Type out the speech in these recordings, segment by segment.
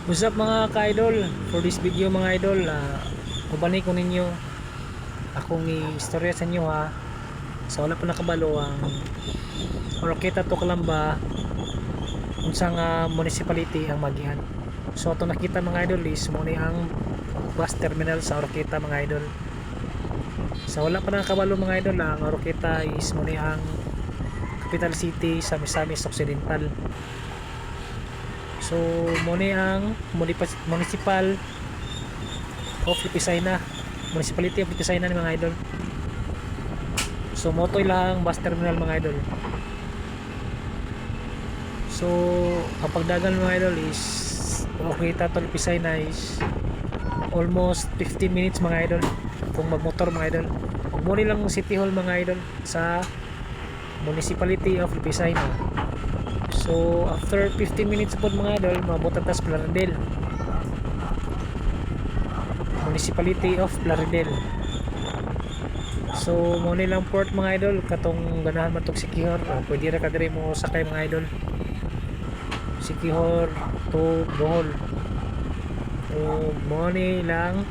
What's up mga ka-idol? For this video mga idol, mabalik ko ninyo akong istorya sa inyo ha. Sa wala pa nakabalo ang Oroqueta to Calamba unsang municipality ang Magian. So ito nakita mga idol is muna ang bus terminal sa Oroqueta mga idol. Sa wala pa nakabalo mga idol, ang Oroqueta is muna ang capital city sa Misamis Occidental. So muna ang municipal of Lipisaina, municipality of Lipisaina ni mga idol. So motoy lang bus terminal mga idol. So ang pagdagan mga idol is Oroqueta to Lipisaina is almost 15 minutes mga idol kung magmotor mga idol. Huwag mo nilang City Hall mga idol sa municipality of Lipisaina. So after 15 minutes po mga idol, mabutan tas Plaridel, municipality of Plaridel. So mo nilang port mga idol katong ganahan man tong Siquijor, pwede ra ka dire mo sakay mga idol, Siquijor to Bohol. So mo nilang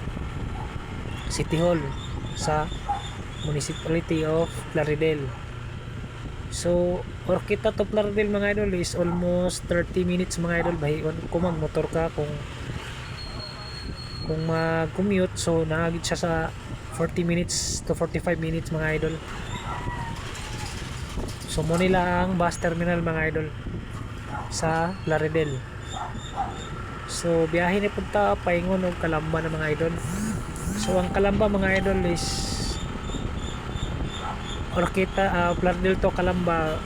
City Hall sa municipality of Plaridel. So Oroqueta to Plaridel mga idol is almost 30 minutes mga idol bahion kung magmotor ka. Kung mag-commute, so naagid siya sa 40 minutes to 45 minutes mga idol. So mo nila ang bus terminal mga idol sa Plaridel. So biyahe ni punta paingon og Calamba na mga idol. So ang Calamba mga idol is Oroqueta, Plaridel to Calamba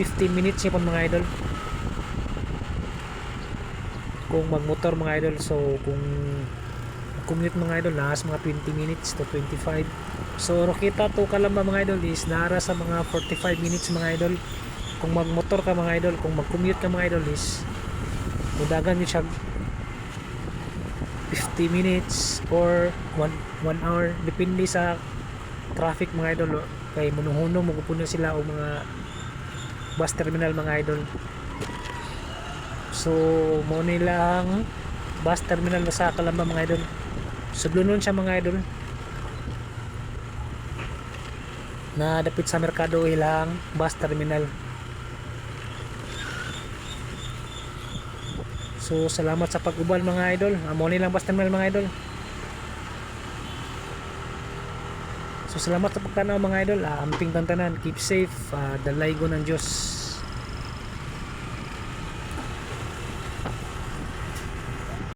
15 minutes yun mga idol kung magmotor mga idol. So kung commute mga idol nasa mga 20 minutes to 25. So Oroqueta to Calamba mga idol is nara sa mga 45 minutes mga idol kung magmotor ka mga idol. Kung mag-commute ka mga idol is mudagan nyo siya 50 minutes or 1 hour depende sa traffic mga idol. Kay munuhuno magupuno sila o mga bus terminal mga idol. So mo nilang bus terminal sa Calamba mga idol. Sublunon siya mga idol na dapit sa merkado ilang bus terminal. So salamat sa pag-ubal mga idol. Mo nilang bus terminal mga idol. So salamat sa pagtanaw mga idol. Amping tantanan, keep safe, dalay go ng Diyos.